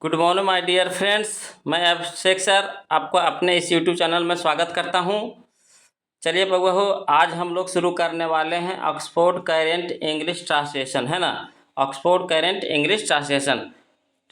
Good morning my dear friends. मैं Abhishek sir आपको अपने इस यूट्यूब चैनल में स्वागत करता हूं। चलिए बबू, आज हम लोग शुरू करने वाले हैं ऑक्सफोर्ड करेंट इंग्लिश ट्रांसलेशन, है ना। ऑक्सफोर्ड करेंट इंग्लिश ट्रांसलेशन,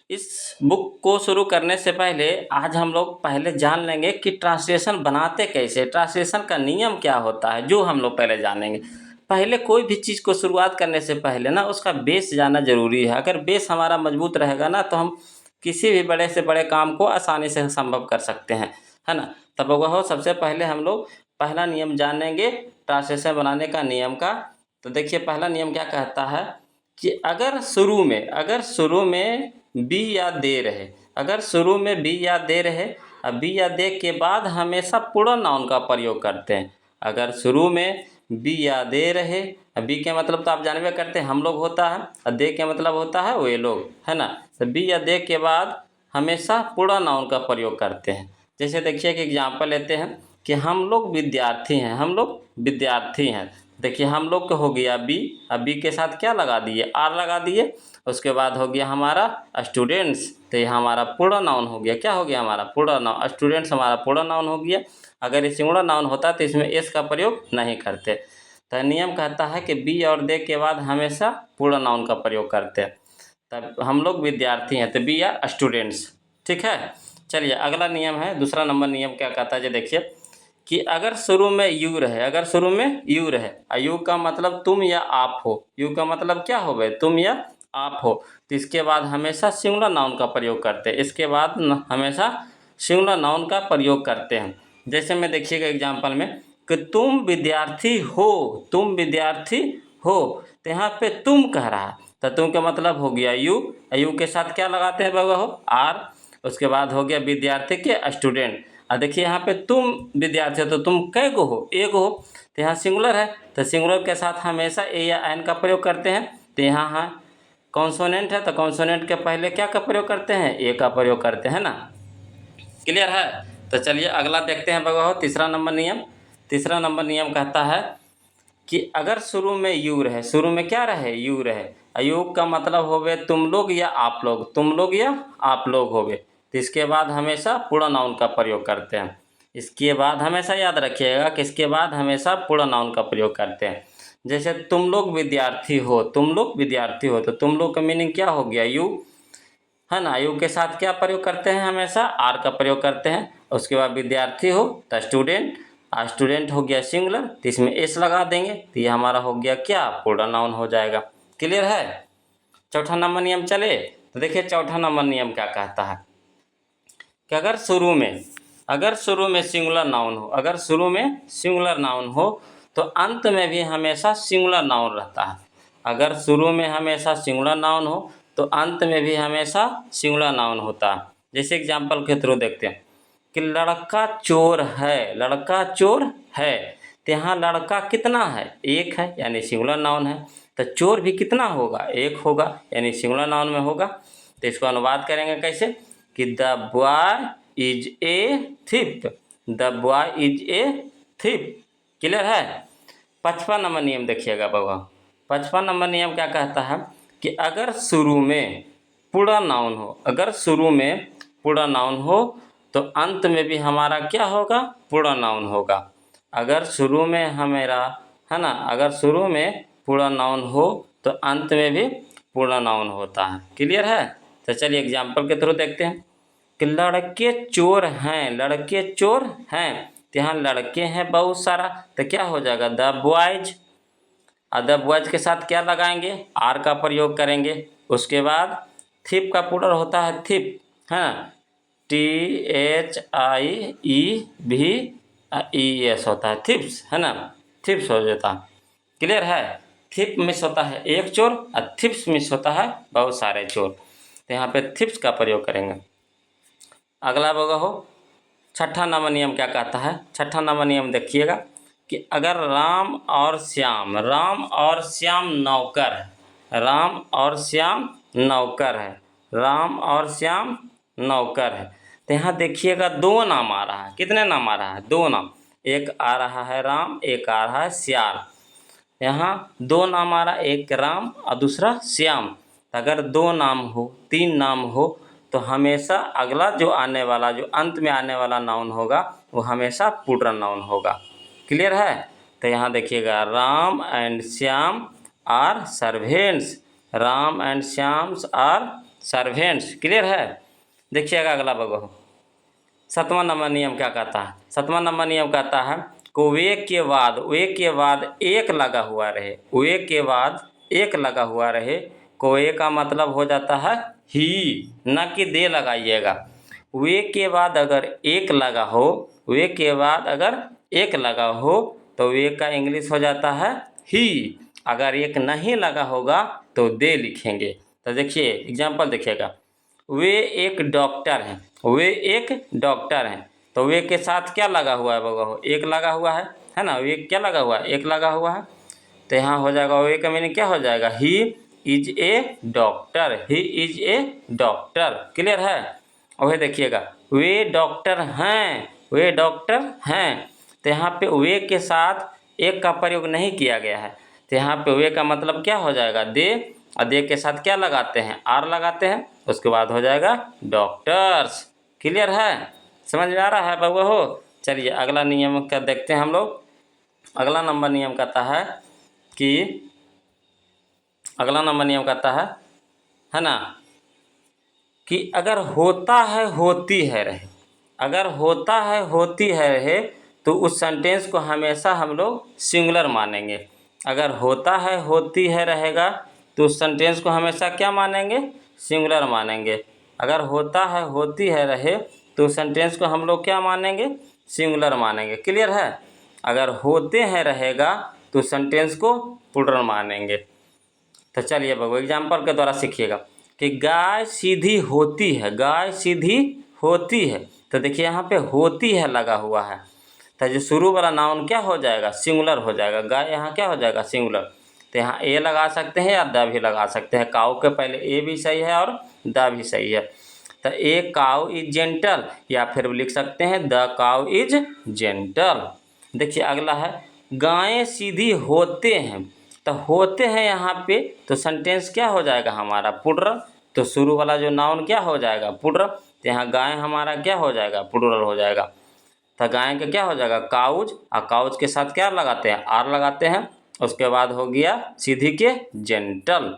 इस बुक को शुरू करने से पहले आज हम लोग पहले जान लेंगे कि ट्रांसलेशन बनाते कैसे, ट्रांसलेशन का नियम क्या होता है, जो हम लोग पहले जानेंगे। पहले कोई भी चीज़ को शुरुआत करने से पहले ना उसका बेस जानना ज़रूरी है। अगर बेस हमारा मजबूत रहेगा ना तो हम किसी भी बड़े से बड़े काम को आसानी से संभव कर सकते हैं, है ना। तब वह सबसे पहले हम लोग पहला नियम जानेंगे ट्रांसलेशन बनाने का नियम का। तो देखिए पहला नियम क्या कहता है कि अगर शुरू में बी या दे रहे, अगर शुरू में बी या दे रहे और बी या दे के बाद हमेशा पूर्ण नाउन का प्रयोग करते हैं। अगर शुरू में बी या दे रहे, बी के मतलब तो आप जानबे करते हैं हम लोग होता है, और दे के मतलब होता है वे लोग, है ना। तो बी या दे के बाद हमेशा पूर्ण नाउन का प्रयोग करते हैं। जैसे देखिए कि एग्जाम्पल लेते हैं कि हम लोग विद्यार्थी हैं, हम लोग विद्यार्थी हैं। देखिए हम लोग को हो गया बी, अब बी के साथ क्या लगा दिए, आर लगा दिए। उसके बाद हो गया हमारा स्टूडेंट्स, तो ये हमारा पूर्ण नाउन हो गया। क्या हो गया हमारा पूर्ण नाउन, स्टूडेंट्स हमारा पूर्ण नाउन हो गया। अगर ये सिंगुलर नाउन होता तो इसमें एस का प्रयोग नहीं करते। तो नियम कहता है कि बी और दे के बाद हमेशा पूर्ण नाउन का प्रयोग करते हैं। तब हम लोग विद्यार्थी हैं तो बी आर स्टूडेंट्स, ठीक है। चलिए अगला नियम है, दूसरा नंबर नियम क्या कहता है, जो देखिए कि अगर शुरू में यू रहे, अगर शुरू में यू रहे, यू का मतलब तुम या आप हो, यू का मतलब क्या हो गए, तुम या आप हो, तो इसके बाद हमेशा सिंगुलर नाउन का प्रयोग करते हैं। इसके बाद हमेशा सिंगुलर नाउन का प्रयोग करते हैं। जैसे में देखिएगा एग्जाम्पल में कि तुम विद्यार्थी हो, तुम विद्यार्थी हो, तो यहाँ पे तुम कह रहा है, तो तुम का मतलब हो गया यू, यू के साथ क्या लगाते हैं बाबा हो, आर। उसके बाद हो गया विद्यार्थी के स्टूडेंट। और देखिए यहाँ पे तुम विद्यार्थी हो तो तुम कै गो हो, एक हो, तो यहाँ सिंगुलर है, तो सिंगुलर के साथ हमेशा ए या एन का प्रयोग करते हैं। तो यहाँ है कॉन्सोनेंट है, तो कॉन्सोनेंट के पहले क्या का प्रयोग करते हैं, ए का प्रयोग करते हैं ना। क्लियर है। तो चलिए अगला देखते हैं बाबा हो, तीसरा नंबर नियम। तीसरा नंबर नियम कहता है कि अगर शुरू में यू रहे, शुरू में क्या रहे, यू रहे, यू का मतलब हो गए तुम लोग या आप लोग, तुम लोग या आप लोग हो गए, तो इसके बाद हमेशा पूर्ण नाउन का प्रयोग करते हैं। इसके बाद हमेशा याद रखिएगा कि इसके बाद हमेशा पूर्ण नाउन का प्रयोग करते हैं। जैसे तुम लोग विद्यार्थी हो, तुम लोग विद्यार्थी हो, तो तुम लोग का मीनिंग क्या हो गया, यू, है ना। यू के साथ क्या प्रयोग करते हैं, हमेशा आर का प्रयोग करते हैं। उसके बाद विद्यार्थी हो तो स्टूडेंट, स्टूडेंट हो गया सिंगुलर, तो इसमें एस लगा देंगे, तो ये हमारा हो गया क्या, पूर्ण नाउन हो जाएगा। क्लियर है। चौथा नंबर नियम चले, तो देखिए चौथा नंबर नियम क्या कहता है कि अगर शुरू में सिंगुलर नाउन हो, अगर शुरू में सिंगुलर नाउन हो तो अंत में भी हमेशा सिंगुलर नाउन रहता है। अगर शुरू में हमेशा सिंगुलर नाउन हो तो अंत में भी हमेशा सिंगुलर नाउन होता है। जैसे एग्जाम्पल के थ्रू देखते हैं कि लड़का चोर है, लड़का चोर है, तो यहाँ लड़का कितना है, एक है, यानी सिंगुलर नाउन है। तो चोर भी कितना होगा, एक होगा, यानी सिंगुलर नाउन में होगा। तो इसको अनुवाद करेंगे कैसे कि the boy is a thief, the boy is a thief. Clear है। 55 नंबर नियम देखिएगा बाबा। 55 नंबर नियम क्या कहता है कि अगर शुरू में पूर्ण नाउन हो, अगर शुरू में पूर्ण नाउन हो तो अंत में भी हमारा क्या होगा, पूर्ण नाउन होगा। अगर शुरू में हमारा, है ना, अगर शुरू में पूर्ण नाउन हो तो अंत में भी पूर्ण नाउन होता है। क्लियर है। तो चलिए एग्जाम्पल के थ्रू देखते हैं कि लड़के चोर हैं, लड़के चोर हैं, तो यहाँ लड़के हैं बहुत सारा, तो क्या हो जाएगा, द बॉयज। द बॉयज के साथ क्या लगाएंगे, आर का प्रयोग करेंगे। उसके बाद थिप का प्लूरल होता है थिप, है ना, THIEVES होता है, थिप्स, है ना, थिप्स हो जाता है। क्लियर है। थिप मिस होता है एक चोर और थिप्स मिस होता है बहुत सारे चोर, तो यहाँ पे थिप्स का प्रयोग करेंगे। अगला बगा हो, छठा नंबर नियम क्या कहता है। छठा नंबर नियम देखिएगा कि अगर राम और श्याम, राम और श्याम नौकर है, राम और श्याम नौकर है, राम और श्याम नौकर है, तो यहाँ देखिएगा दो नाम आ रहा है। कितने नाम आ रहा है, दो नाम, एक आ रहा है राम, एक आ रहा है श्याम। यहाँ दो नाम आ रहा है, एक राम और दूसरा श्याम। अगर दो नाम हो, तीन नाम हो, तो हमेशा अगला जो आने वाला, जो अंत में आने वाला नाउन होगा वो हमेशा प्लूरल नाउन होगा। क्लियर है? तो यहाँ देखिएगा, Ram and Shyam are servants. Ram and Shyam are servants. Clear है? देखिएगा अगला बगो, 7वां नंबर नियम क्या कहता है? 7वां नंबर नियम कहता है को वे के बाद एक लगा हुआ रहे। वे के बाद एक लगा हुआ रहे। को ए का मतलब हो जाता है ही, न कि दे लगाइएगा। वे के बाद अगर एक लगा हो, वे के बाद अगर एक लगा हो तो वे का इंग्लिश हो जाता है ही। अगर एक नहीं लगा होगा तो दे लिखेंगे। तो देखिए एग्जाम्पल देखिएगा, वे एक डॉक्टर हैं। वे एक डॉक्टर हैं, तो वे के साथ क्या लगा हुआ है बाबा? एक लगा हुआ है ना? वे क्या लगा हुआ है? एक लगा हुआ है। तो यहाँ हो जाएगा वे का मीनिंग क्या हो जाएगा? He is a doctor. He is a doctor. Clear है? और वही देखिएगा, वे डॉक्टर हैं। वे डॉक्टर हैं, तो यहाँ पे वे के साथ एक का प्रयोग नहीं किया गया है। तो यहाँ पे वे का मतलब क्या हो जाएगा? दे। और दे के साथ क्या लगाते हैं? आर लगाते हैं। उसके बाद हो जाएगा डॉक्टर्स। क्लियर है? समझ में आ रहा है बाबू हो? चलिए अगला नियम का देखते हैं हम लोग। अगला नंबर नियम कहता है कि अगला नंबर नियम कहता है ना, कि अगर होता है होती है रहे, अगर होता है होती है रहे तो उस सेंटेंस को हमेशा हम लोग सिंगुलर मानेंगे। अगर होता है होती है रहेगा तो उस सेंटेंस को हमेशा क्या मानेंगे? सिंगुलर मानेंगे। अगर होता है होती है रहे तो उस सेंटेंस को हम लोग क्या मानेंगे? सिंगुलर मानेंगे। क्लियर है? अगर होते हैं रहेगा तो सेंटेंस को प्लूरल मानेंगे। तो चलिए बाबू एग्जाम्पल के द्वारा सीखिएगा कि गाय सीधी होती है। गाय सीधी होती है, तो देखिए यहाँ पे होती है लगा हुआ है, तो जो शुरू वाला नाउन क्या हो जाएगा? सिंगुलर हो जाएगा। गाय यहाँ क्या हो जाएगा? सिंगुलर। तो यहाँ ए लगा सकते हैं या द भी लगा सकते हैं। काऊ के पहले ए भी सही है और द भी सही है। तो ए काऊ इज जेंटल, या फिर लिख सकते हैं द काऊ इज जेंटल। देखिए अगला है, गायें सीधी होते हैं। तो होते हैं यहाँ पे तो सेंटेंस क्या हो जाएगा हमारा? प्लूरल। तो शुरू वाला जो नाउन क्या हो जाएगा? प्लूरल। तो यहाँ गाय हमारा क्या हो जाएगा? प्लूरल हो जाएगा। तो गाय का क्या हो जाएगा? काउज। और काउज के साथ क्या लगाते हैं? आर लगाते हैं। उसके बाद हो गया सीधी के जेंटल।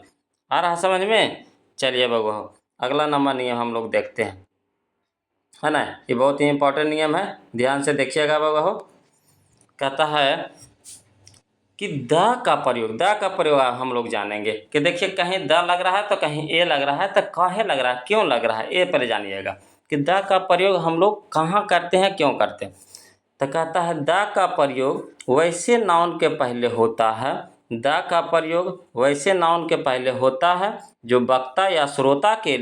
आ रहा समझ में? चलिए बाबू अगला नंबर नियम हम लोग देखते हैं, है ना। ये बहुत ही इंपॉर्टेंट नियम है, ध्यान से देखिएगा बाबू। कहता है कि द का प्रयोग हम लोग जानेंगे कि देखिए कहीं द लग रहा है तो कहीं ए लग रहा है, तो काहे लग रहा है, क्यों लग रहा है, ए पर जानिएगा कि द का प्रयोग हम लोग कहाँ करते हैं, क्यों करते हैं। तो कहता है द का प्रयोग वैसे नाउन के पहले होता है। द का प्रयोग वैसे नाउन के पहले होता है जो वक्ता या श्रोता के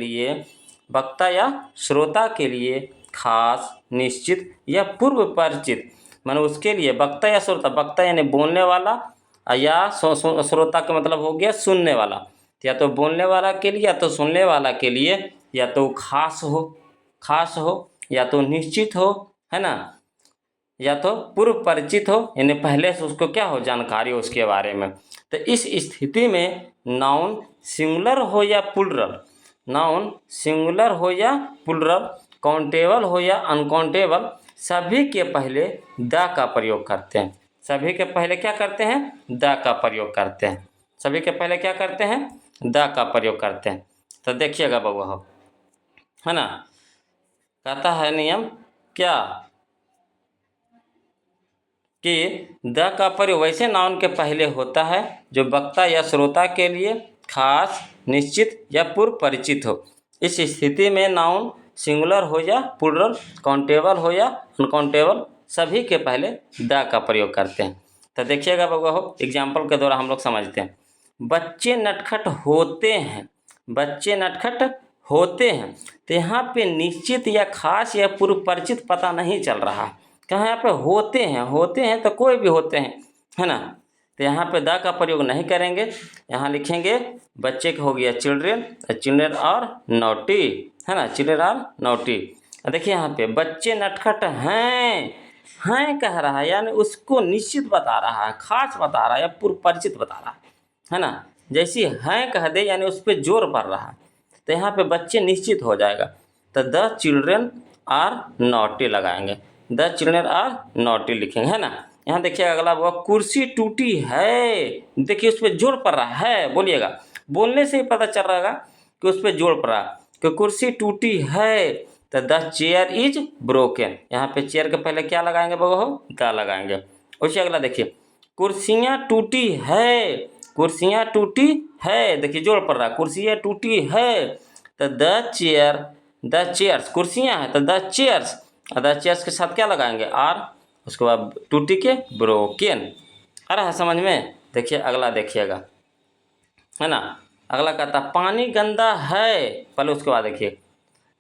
लिए खास, निश्चित या पूर्व परिचित, माने उसके लिए वक्ता या श्रोता, वक्ता यानी बोलने वाला, या श्रोता का मतलब हो गया सुनने वाला। या तो बोलने वाला के लिए या तो सुनने वाला के लिए, या तो खास हो या तो निश्चित हो, है ना, या तो पूर्व परिचित हो, यानी पहले से उसको क्या हो? जानकारी हो उसके बारे में। तो इस स्थिति में नाउन सिंगुलर हो या प्लूरल, नाउन सिंगुलर हो या प्लूरल, काउंटेबल हो या अनकाउंटेबल, सभी के पहले द का प्रयोग करते हैं। सभी के पहले क्या करते हैं? द का प्रयोग करते हैं। सभी के पहले क्या करते हैं? द का प्रयोग करते हैं। तो देखिएगा बउआ, है ना, कहता है नियम क्या कि द का प्रयोग वैसे नाउन के पहले होता है जो वक्ता या श्रोता के लिए खास, निश्चित या पूर्व परिचित हो। इस स्थिति में नाउन सिंगुलर हो या प्लूरल, काउंटेबल हो या अनकाउंटेबल, सभी के पहले द का प्रयोग करते हैं। तो देखिएगा बउआ हो, एग्जाम्पल के द्वारा हम लोग समझते हैं। बच्चे नटखट होते हैं। बच्चे नटखट होते हैं, तो यहाँ पे निश्चित या खास या पूर्व परिचित पता नहीं चल रहा है। कहाँ यहाँ पे होते हैं तो कोई भी होते हैं, है ना। तो यहाँ पे द का प्रयोग नहीं करेंगे, यहाँ लिखेंगे बच्चे का हो गया चिल्ड्रेन और नॉटी, है ना, चिल्ड्रेन और नॉटी। देखिए यहाँ पे बच्चे नटखट हैं कह रहा है, यानी उसको निश्चित बता रहा है, खास बता रहा है या पूर्व परिचित बता रहा है ना। जैसी हैं कह दे यानी उस पर जोर पड़ रहा है। तो यहाँ पे बच्चे निश्चित हो जाएगा। तो द चिल्ड्रेन आर नॉटी लगाएंगे, द चिल्ड्रेन आर नॉटी लिखेंगे, है ना। यहाँ देखिए अगला हुआ कुर्सी टूटी है, देखिए उस पर जोर पड़ रहा है, बोलिएगा, बोलने से ही पता चल रहा है कि उस पर जोर पड़ रहा है कि कुर्सी टूटी है। तो द चेयर इज ब्रोकन, यहाँ पे चेयर के पहले क्या लगाएंगे बगो, द लगाएंगे। उसी अगला देखिए कुर्सियाँ टूटी है, कुर्सियाँ टूटी है, देखिए जोर पड़ रहा है, कुर्सियाँ टूटी है। तो द चेयर्स, कुर्सियाँ हैं तो द चेयर्स, द चेयर्स के साथ क्या लगाएंगे, आर, उसके बाद टूटी के ब्रोकन। आ रहा है समझ में। देखिए अगला देखिएगा, है ना। अगला कहता पानी गंदा है, पहले उसके बाद देखिए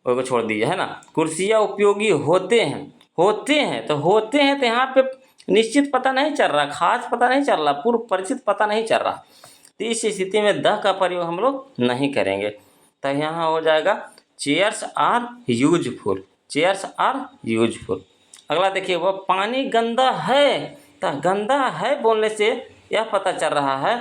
वो को छोड़ दीजिए, है ना। कुर्सियाँ उपयोगी होते हैं, होते हैं तो यहाँ पे निश्चित पता नहीं चल रहा, खास पता नहीं चल रहा, पूर्व परिचित पता नहीं चल रहा। तो इस स्थिति में द का प्रयोग हम लोग नहीं करेंगे। तो यहाँ हो जाएगा chairs are useful, chairs are useful. अगला देखिए वो पानी गंदा है, तो गंदा है बोलने से यह पता चल रहा है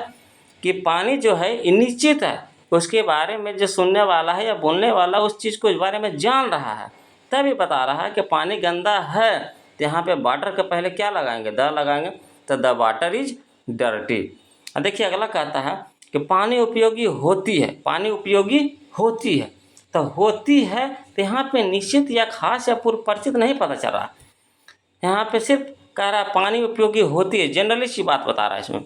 कि पानी जो है निश्चित है, उसके बारे में जो सुनने वाला है या बोलने वाला उस चीज़ को इस बारे में जान रहा है, तभी बता रहा है कि पानी गंदा है। तो यहाँ पे वाटर के पहले क्या लगाएंगे, द लगाएंगे। तो द वाटर इज डर्टी। देखिए अगला कहता है कि पानी उपयोगी होती है, पानी उपयोगी होती है, तो होती है तो यहाँ पे निश्चित या खास या पूर्व परिचित नहीं पता चल रहा, यहाँ पे सिर्फ कह रहा है पानी उपयोगी होती है, जनरली सी बात बता रहा है इसमें।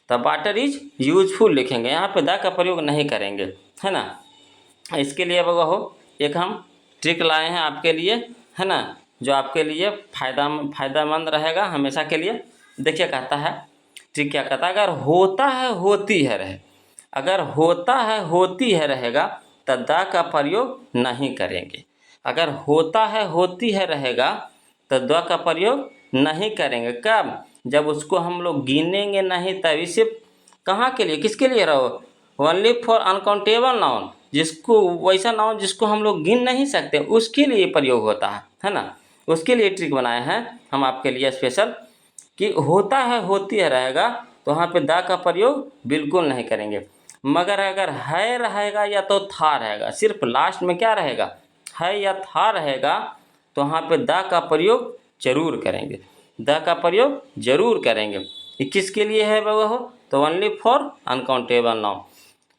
तो वाटर इज यूजफुल लिखेंगे, यहाँ पे द का प्रयोग नहीं करेंगे, है ना। इसके लिए बगो हो एक हम ट्रिक लाए हैं आपके लिए, है ना, जो आपके लिए फायदामंद रहेगा हमेशा के लिए। देखिए कहता है ट्रिक क्या कहता है, अगर होता है होती है रहे, अगर होता है होती है रहेगा तो द का प्रयोग नहीं करेंगे। अगर होता है होती है रहेगा तो द का प्रयोग नहीं करेंगे। कब, जब उसको हम लोग गिनेंगे नहीं, तभी सिर्फ कहाँ के लिए, किसके लिए रहो, ओनली फॉर अनकाउंटेबल नाउन, जिसको वैसा नाउन जिसको हम लोग गिन नहीं सकते उसके लिए प्रयोग होता है ना। उसके लिए ट्रिक बनाए हैं हम आपके लिए स्पेशल, कि होता है होती है रहेगा तो वहाँ पे द का प्रयोग बिल्कुल नहीं करेंगे। मगर अगर है रहेगा या तो था रहेगा, सिर्फ लास्ट में क्या रहेगा, है या था रहेगा, तो वहाँ पे द का प्रयोग जरूर करेंगे, द का प्रयोग जरूर करेंगे। ये किसके लिए है बाबा हो, तो only for uncountable noun.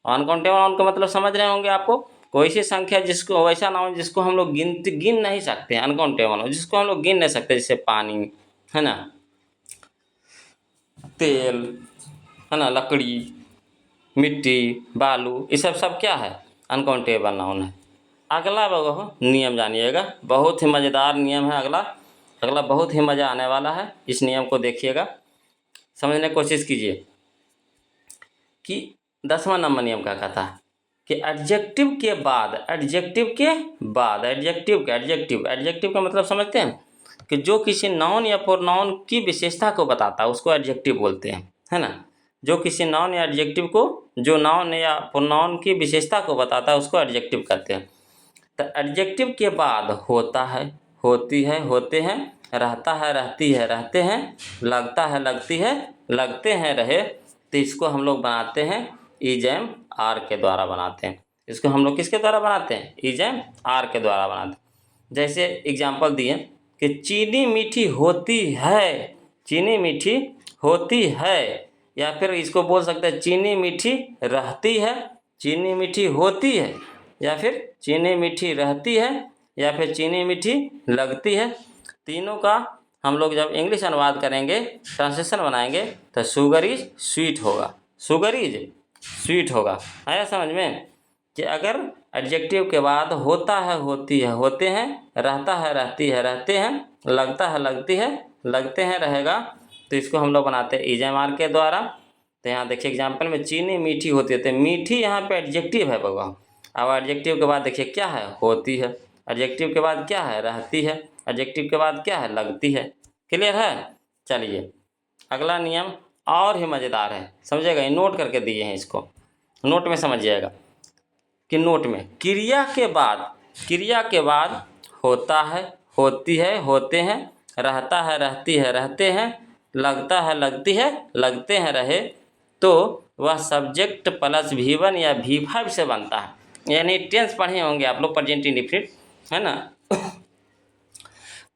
Uncountable noun का मतलब समझ रहे होंगे आपको, कोई सी संख्या जिसको, वैसा नाउन जिसको हम लोग गिन नहीं सकते, अनकाउंटेबल नाउन जिसको हम लोग गिन नहीं सकते, जैसे पानी, है ना, तेल, है ना, लकड़ी, मिट्टी, बालू, ये सब क्या है, अनकाउंटेबल नाउन है। अगला बाबा नियम जानिएगा, बहुत ही मज़ेदार नियम है अगला, अगला बहुत ही मज़ा आने वाला है। इस नियम को देखिएगा, समझने की कोशिश कीजिए कि 10वां नंबर नियम क्या कहता है कि एडजेक्टिव के बाद, एडजेक्टिव का मतलब समझते हैं कि जो किसी नाउन या प्रोनाउन की विशेषता को बताता है उसको एडजेक्टिव बोलते हैं, है ना। जो किसी नाउन या एडजेक्टिव को, जो नाउन या प्रोनाउन की विशेषता को बताता है उसको एडजेक्टिव कहते हैं। तो एडजेक्टिव के बाद होता है, होती है, होते हैं, रहता है, रहती है, रहते हैं, लगता है, लगती है, लगते हैं, रहे, तो इसको हम लोग बनाते हैं इज एम आर के द्वारा बनाते हैं। इसको हम लोग किसके द्वारा बनाते हैं, इज एम आर के द्वारा बनाते हैं। जैसे एग्जाम्पल दिए कि चीनी मीठी होती है, चीनी मीठी होती है, या फिर इसको बोल सकते हैं चीनी मीठी रहती है, चीनी मीठी होती है, या फिर चीनी मीठी रहती है, या फिर चीनी मीठी लगती है। तीनों का हम लोग जब इंग्लिश अनुवाद करेंगे, ट्रांसलेशन बनाएंगे, तो शुगर इज स्वीट होगा, शुगर इज स्वीट होगा। आया समझ में कि अगर एडजेक्टिव के बाद होता है होती है, होते हैं, रहता है रहती है, रहते हैं, लगता है लगती है, लगते हैं, रहेगा, तो इसको हम लोग बनाते हैं इज एम आर के द्वारा। तो यहाँ देखिए एग्जाम्पल में चीनी मीठी होती है, तो मीठी यहाँ पे एडजेक्टिव है बगवा। अब एडजेक्टिव के बाद देखिए क्या है, होती है, एडजेक्टिव के बाद क्या है, रहती है, एडजेक्टिव के बाद क्या है, लगती है। क्लियर है। चलिए अगला नियम और ही मज़ेदार है, समझिएगा, ये नोट करके दिए हैं, इसको नोट में समझिएगा कि नोट में क्रिया के बाद होता है, होती है, होते हैं, रहता है, रहती है, रहते हैं, लगता है, लगती है, लगते हैं, रहे, तो वह सब्जेक्ट प्लस V1 या V5 से बनता है। यानी टेंस पढ़े होंगे आप लोग, प्रेजेंट इंडेफिनिट, है ना।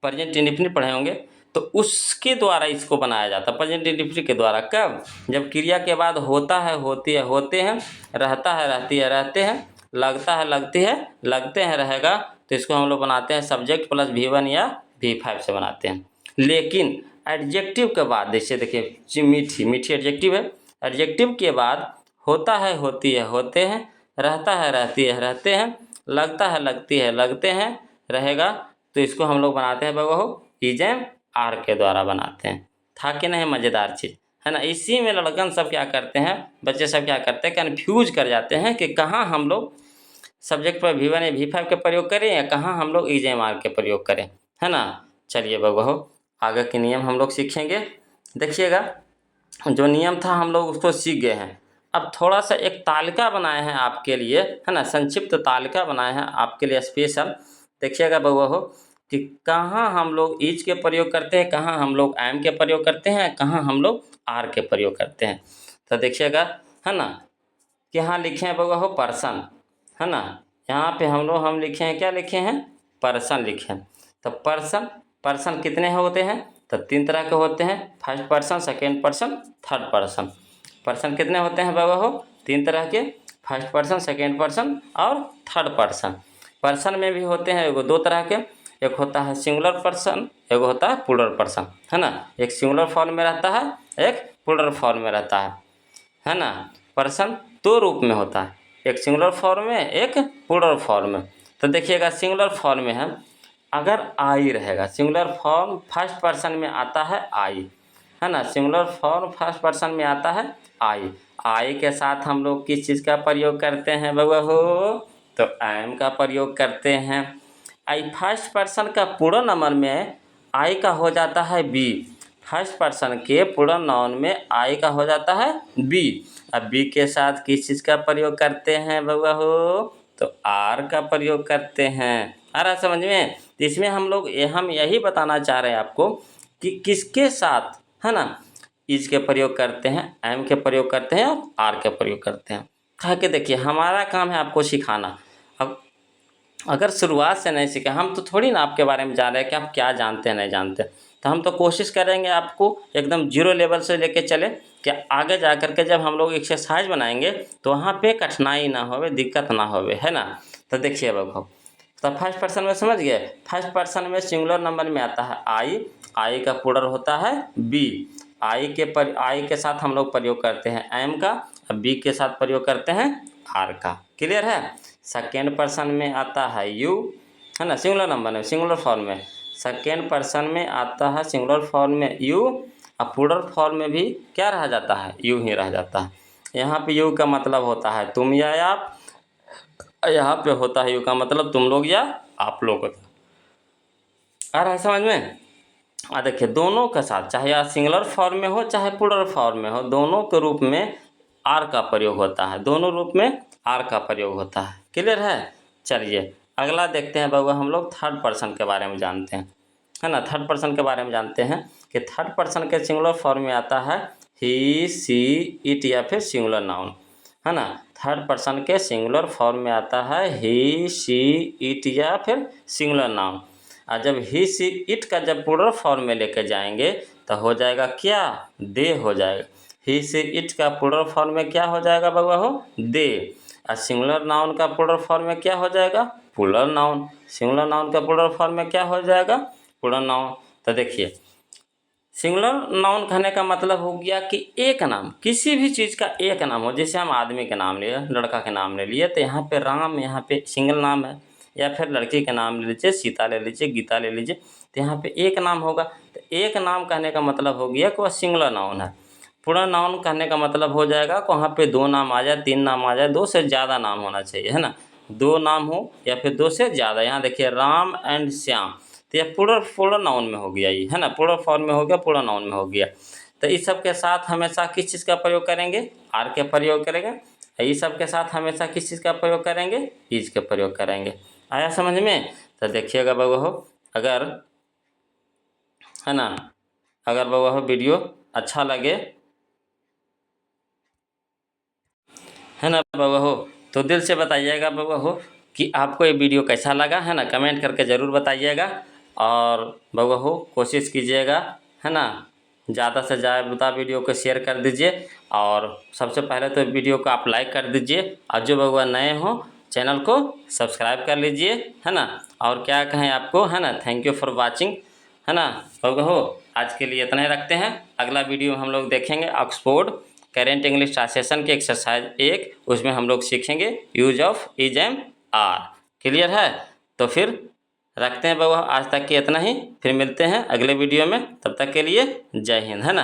प्रेजेंट इंडेफिनिट पढ़े होंगे, तो उसके द्वारा इसको बनाया जाता है, प्रेजेंट इंडेफिनिट के द्वारा। कब? जब क्रिया के बाद होता है, होती है, होते हैं, रहता है, रहती है, रहते हैं, लगता है, लगती है, लगते हैं, रहेगा, तो इसको हम लोग बनाते हैं सब्जेक्ट प्लस V1 या V5 से बनाते हैं। लेकिन एडजेक्टिव के बाद, जैसे देखिए मीठी, मीठी एडजेक्टिव है, एडजेक्टिव के बाद होता है, होती है, होते हैं, रहता है, रहती है, रहते हैं, लगता है, लगती है, लगते हैं, रहेगा, तो इसको हम लोग बनाते हैं बगो इजेम आर के द्वारा बनाते हैं। था कि नहीं मज़ेदार चीज़, है ना। इसी में लड़कन सब क्या करते हैं, बच्चे सब क्या करते हैं, कन्फ्यूज कर जाते हैं कि कहाँ हम लोग सब्जेक्ट पर V1 या V5 का प्रयोग करें या कहाँ हम लोग इजेम आर के प्रयोग करें, है ना। चलिए बगो आगे के नियम हम लोग सीखेंगे। देखिएगा, जो नियम था हम लोग उसको सीख गए हैं। अब थोड़ा सा एक तालिका बनाए हैं आपके लिए, है ना, संक्षिप्त तालिका बनाए हैं आपके लिए स्पेशल। देखिएगा बउआ कि कहाँ हम लोग ईच के प्रयोग करते हैं, कहाँ हम लोग एम के प्रयोग करते हैं, कहाँ हम लोग आर के प्रयोग करते हैं। तो देखिएगा, है ना, कि यहाँ लिखे हैं बउआ पर्सन, है ना। यहाँ पे हम लिखे हैं, क्या लिखे हैं, पर्सन लिखे हैं। तो पर्सन, पर्सन कितने होते हैं, तो 3 तरह के होते हैं, first person, second person, third person. Person कितने होते हैं बाबा 3 तरह के, फर्स्ट पर्सन, सेकेंड पर्सन और थर्ड पर्सन। पर्सन में भी होते हैं एगो 2 तरह के, एक होता है सिंगुलर पर्सन, एक होता है प्लूरल पर्सन, है ना। एक सिंगुलर फॉर्म में रहता है, एक प्लूरल फॉर्म में रहता है ना। पर्सन 2 रूप में होता है, एक सिंगुलर फॉर्म में, एक प्लूरल फॉर्म में। तो देखिएगा सिंगुलर फॉर्म में है, अगर आई रहेगा, सिंगुलर फॉर्म फर्स्ट पर्सन में आता है आई, है ना। सिंगुलर फॉर्म फर्स्ट पर्सन में आता है आई। आई के साथ हम लोग किस चीज़ का प्रयोग करते हैं बउआ तो एम का प्रयोग करते हैं। आई फर्स्ट पर्सन का पूर्ण नंबर में आई का हो जाता है बी, फर्स्ट पर्सन के पूर्ण नाउन में आई का हो जाता है बी। अब बी के साथ किस चीज़ का प्रयोग करते हैं बउआ तो आर का प्रयोग करते हैं। आ रहा समझ में। तो इसमें हम यही बताना चाह रहे हैं आपको कि किसके साथ, है ना, इज के प्रयोग करते हैं, एम के प्रयोग करते हैं और आर के प्रयोग करते हैं। कहा कि देखिए हमारा काम है आपको सिखाना। अब अगर शुरुआत से नहीं सीखे, हम तो थोड़ी ना आपके बारे में जान रहे हैं कि आप क्या जानते हैं नहीं जानते। तो हम तो कोशिश करेंगे आपको एकदम 0 लेवल से लेके चले कि आगे जा कर के जब हम लोग एक्सरसाइज बनाएंगे तो वहाँ पे कठिनाई ना होवे, दिक्कत ना होवे, है ना। तो देखिए बघो, तो फर्स्ट पर्सन में समझ गए, फर्स्ट पर्सन में सिंगुलर नंबर में आता है आई, आई का प्लूरल होता है बी। आई के साथ हम लोग प्रयोग करते हैं एम का, बी के साथ प्रयोग करते हैं आर का। क्लियर है। सेकेंड पर्सन में आता है यू, है ना, सिंगुलर नंबर में, सिंगुलर फॉर्म में। सेकेंड पर्सन में आता है सिंगुलर फॉर्म में यू, और प्लूरल फॉर्म में भी क्या रह जाता है, यू ही रह जाता है। यहाँ पे यू का मतलब होता है तुम या आप, यहाँ पे होता है यू का मतलब तुम लोग या आप लोग। आ रहा है समझ में। देखिए दोनों के साथ, चाहे या सिंगुलर फॉर्म में हो चाहे प्लूरल फॉर्म में हो, दोनों के रूप में आर का प्रयोग होता है, दोनों रूप में आर का प्रयोग होता है। क्लियर है। चलिए अगला देखते हैं बाबू, हम लोग थर्ड पर्सन के बारे में जानते हैं, है ना। थर्ड पर्सन के बारे में जानते हैं कि थर्ड पर्सन के सिंगुलर फॉर्म में आता है ही, सी, इट या फिर सिंगुलर नाउन, है ना। थर्ड पर्सन के सिंगुलर फॉर्म में आता है ही, सी, इट या फिर सिंगुलर नाउन। और जब ही, सी, इट का जब प्लूरल फॉर्म में लेकर जाएंगे तो हो जाएगा क्या, दे हो जाएगा। ही, सी, इट का प्लूरल फॉर्म में क्या हो जाएगा बउआ दे। और सिंगुलर नाउन का प्लूरल फॉर्म में क्या हो जाएगा, प्लूरल नाउन। सिंगुलर नाउन का प्लूरल फॉर्म में क्या हो जाएगा, प्लूरल नाउन। तो देखिए सिंगुलर नाउन कहने का मतलब हो गया कि एक नाम, किसी भी चीज़ का एक नाम हो। जैसे हम आदमी के नाम लिए, लड़का के नाम ले लिए, तो यहाँ पे राम, यहाँ पे सिंगल नाम है। या फिर लड़की के नाम ले लीजिए, सीता ले लीजिए, गीता ले लीजिए, तो यहाँ पे एक नाम होगा। तो एक नाम कहने का मतलब हो गया कि वह सिंगुलर नाउन है। पूरा नाउन कहने का मतलब हो जाएगा कि वहाँ पे 2 नाम आ जाए, 3 नाम आ जाए, 2 से ज़्यादा नाम होना चाहिए, है ना। 2 नाम हो या फिर 2 से ज़्यादा। यहाँ देखिए राम एंड श्याम, तो यह पूरा नाउन में हो गया, ये है ना, पूरा फॉर्म में हो गया, पूरा नाउन में हो गया। तो इस सब के साथ हमेशा किस चीज़ का प्रयोग करेंगे, आर के प्रयोग करेंगे। इस सब के साथ हमेशा किस चीज़ का प्रयोग करेंगे, इज के प्रयोग करेंगे। आया समझ में। तो देखिएगा बउआ अगर, है ना, अगर बउआ वीडियो अच्छा लगे, है ना बउआ तो दिल से बताइएगा बउआ हो कि आपको ये वीडियो कैसा लगा, है ना, कमेंट करके ज़रूर बताइएगा। और बउआ हो कोशिश कीजिएगा, है ना, ज़्यादा से ज़्यादा वीडियो को शेयर कर दीजिए। और सबसे पहले तो वीडियो को आप लाइक कर दीजिए, और जो बउआ नए हो चैनल को सब्सक्राइब कर लीजिए, है ना। और क्या कहें आपको, है ना, थैंक यू फॉर वाचिंग, है ना। बउआ हो आज के लिए इतना ही रखते हैं। अगला वीडियो हम लोग देखेंगे ऑक्सफोर्ड करेंट इंग्लिश ट्रांसलेशन के एक्सरसाइज 1, उसमें हम लोग सीखेंगे use of is am are. Clear है? तो फिर रखते हैं बउआ आज तक के इतना ही, फिर मिलते हैं अगले वीडियो में। तब तक के लिए जय हिंद, है ना।